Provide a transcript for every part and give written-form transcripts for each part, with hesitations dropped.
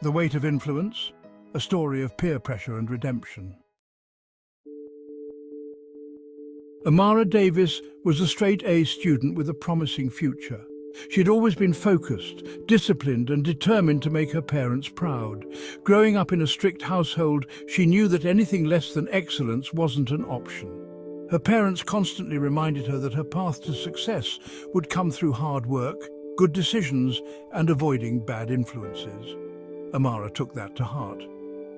The Weight of Influence, a story of peer pressure and redemption. Amara Davis was a straight-A student with a promising future. She'd always been focused, disciplined and determined to make her parents proud. Growing up in a strict household, she knew that anything less than excellence wasn't an option. Her parents constantly reminded her that her path to success would come through hard work, good decisions and avoiding bad influences. Amara took that to heart.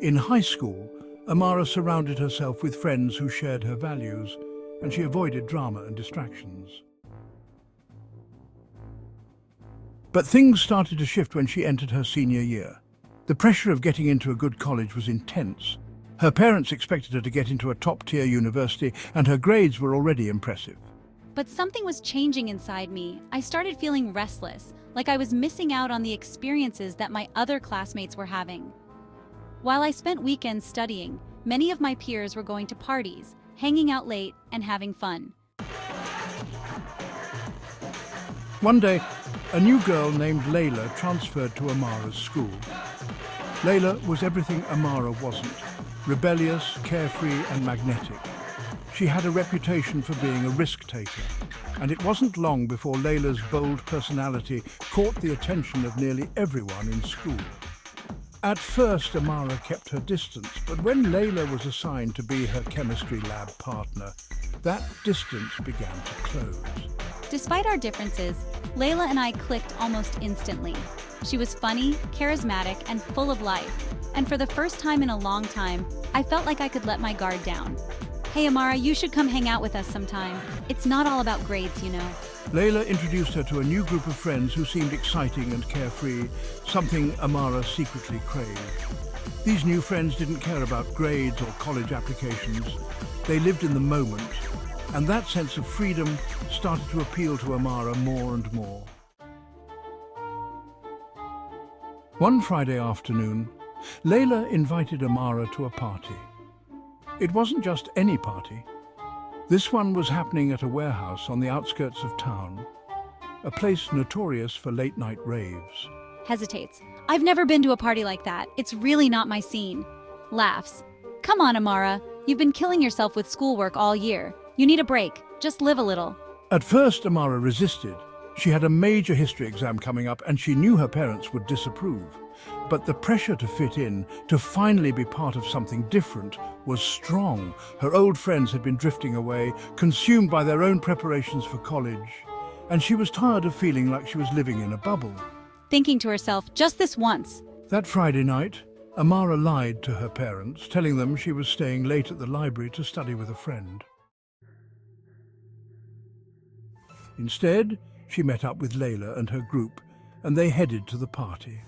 In high school, Amara surrounded herself with friends who shared her values, and she avoided drama and distractions. But things started to shift when she entered her senior year. The pressure of getting into a good college was intense. Her parents expected her to get into a top-tier university, and her grades were already impressive. But something was changing inside me. I started feeling restless, like I was missing out on the experiences that my other classmates were having. While I spent weekends studying, many of my peers were going to parties, hanging out late, and having fun. One day, a new girl named Layla transferred to Amara's school. Layla was everything Amara wasn't: rebellious, carefree and magnetic. She had a reputation for being a risk-taker, and it wasn't long before Layla's bold personality caught the attention of nearly everyone in school. At first, Amara kept her distance, but when Layla was assigned to be her chemistry lab partner, that distance began to close. Despite our differences, Layla and I clicked almost instantly. She was funny, charismatic, and full of life. And for the first time in a long time, I felt like I could let my guard down. Hey Amara, you should come hang out with us sometime. It's not all about grades, you know. Layla introduced her to a new group of friends who seemed exciting and carefree, something Amara secretly craved. These new friends didn't care about grades or college applications. They lived in the moment, and that sense of freedom started to appeal to Amara more and more. One Friday afternoon, Layla invited Amara to a party. It wasn't just any party. This one was happening at a warehouse on the outskirts of town, a place notorious for late-night raves. Hesitates. I've never been to a party like that. It's really not my scene. Laughs. Come on, Amara. You've been killing yourself with schoolwork all year. You need a break. Just live a little. At first, Amara resisted. She had a major history exam coming up, and she knew her parents would disapprove. But the pressure to fit in, to finally be part of something different, was strong. Her old friends had been drifting away, consumed by their own preparations for college, and she was tired of feeling like she was living in a bubble. Thinking to herself, just this once. That Friday night, Amara lied to her parents, telling them she was staying late at the library to study with a friend. Instead, she met up with Layla and her group, and they headed to the party.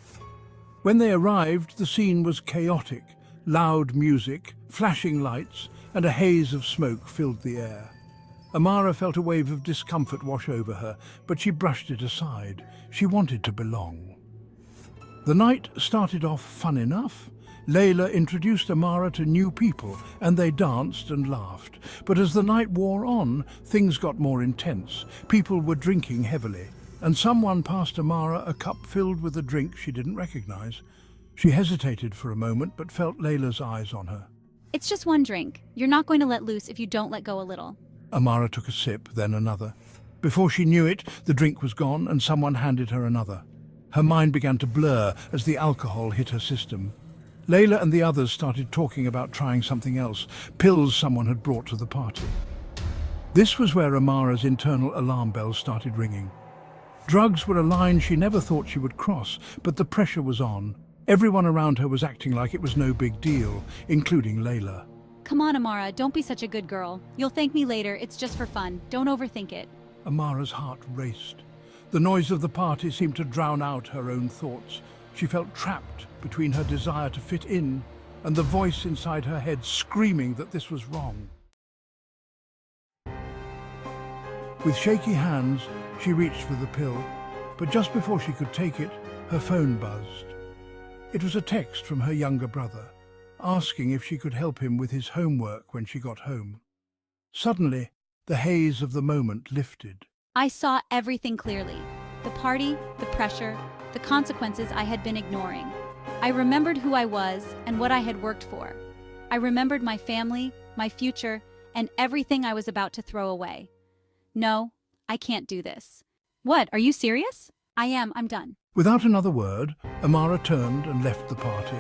When they arrived, the scene was chaotic. Loud music, flashing lights, and a haze of smoke filled the air. Amara felt a wave of discomfort wash over her, but she brushed it aside. She wanted to belong. The night started off fun enough. Layla introduced Amara to new people, and they danced and laughed. But as the night wore on, things got more intense. People were drinking heavily, and someone passed Amara a cup filled with a drink she didn't recognize. She hesitated for a moment, but felt Layla's eyes on her. It's just one drink. You're not going to let loose if you don't let go a little. Amara took a sip, then another. Before she knew it, the drink was gone, and someone handed her another. Her mind began to blur as the alcohol hit her system. Layla and the others started talking about trying something else, pills someone had brought to the party. This was where Amara's internal alarm bells started ringing. Drugs were a line she never thought she would cross, but the pressure was on. Everyone around her was acting like it was no big deal, including Layla. Come on, Amara, don't be such a good girl. You'll thank me later, it's just for fun. Don't overthink it. Amara's heart raced. The noise of the party seemed to drown out her own thoughts. She felt trapped between her desire to fit in and the voice inside her head screaming that this was wrong. With shaky hands, she reached for the pill, but just before she could take it, her phone buzzed. It was a text from her younger brother, asking if she could help him with his homework when she got home. Suddenly, the haze of the moment lifted. I saw everything clearly. The party, the pressure, the consequences I had been ignoring. I remembered who I was and what I had worked for. I remembered my family, my future, and everything I was about to throw away. No, I can't do this. What, are you serious? I am, I'm done. Without another word, Amara turned and left the party.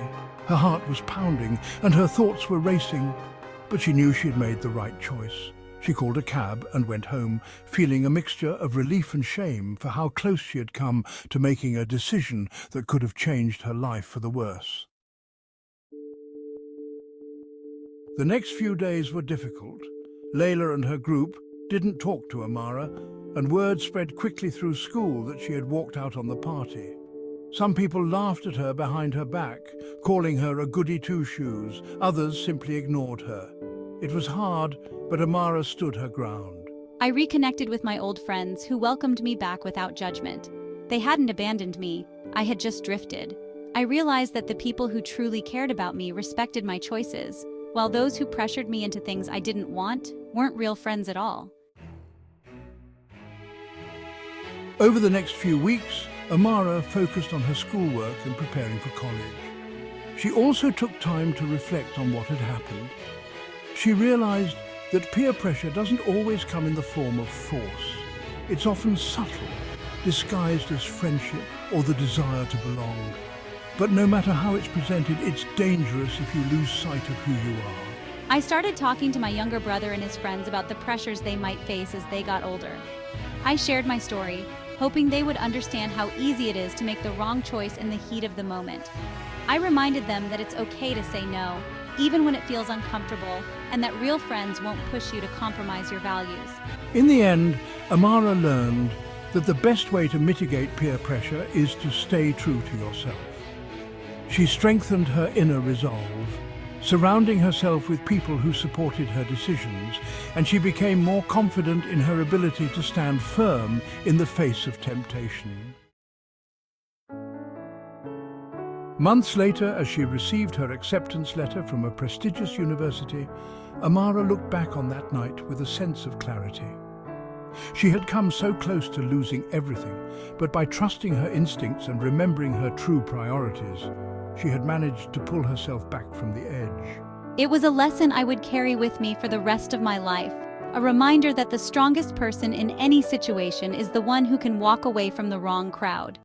Her heart was pounding and her thoughts were racing, but she knew she had made the right choice. She called a cab and went home, feeling a mixture of relief and shame for how close she had come to making a decision that could have changed her life for the worse. The next few days were difficult. Layla and her group didn't talk to Amara, and word spread quickly through school that she had walked out on the party. Some people laughed at her behind her back, calling her a goody two-shoes. Others simply ignored her. It was hard, but Amara stood her ground. I reconnected with my old friends who welcomed me back without judgment. They hadn't abandoned me, I had just drifted. I realized that the people who truly cared about me respected my choices, while those who pressured me into things I didn't want weren't real friends at all. Over the next few weeks, Amara focused on her schoolwork and preparing for college. She also took time to reflect on what had happened. She realized that peer pressure doesn't always come in the form of force. It's often subtle, disguised as friendship or the desire to belong. But no matter how it's presented, it's dangerous if you lose sight of who you are. I started talking to my younger brother and his friends about the pressures they might face as they got older. I shared my story, hoping they would understand how easy it is to make the wrong choice in the heat of the moment. I reminded them that it's okay to say no, even when it feels uncomfortable, and that real friends won't push you to compromise your values. In the end, Amara learned that the best way to mitigate peer pressure is to stay true to yourself. She strengthened her inner resolve, surrounding herself with people who supported her decisions, and she became more confident in her ability to stand firm in the face of temptation. Months later, as she received her acceptance letter from a prestigious university, Amara looked back on that night with a sense of clarity. She had come so close to losing everything, but by trusting her instincts and remembering her true priorities, she had managed to pull herself back from the edge. It was a lesson I would carry with me for the rest of my life, a reminder that the strongest person in any situation is the one who can walk away from the wrong crowd.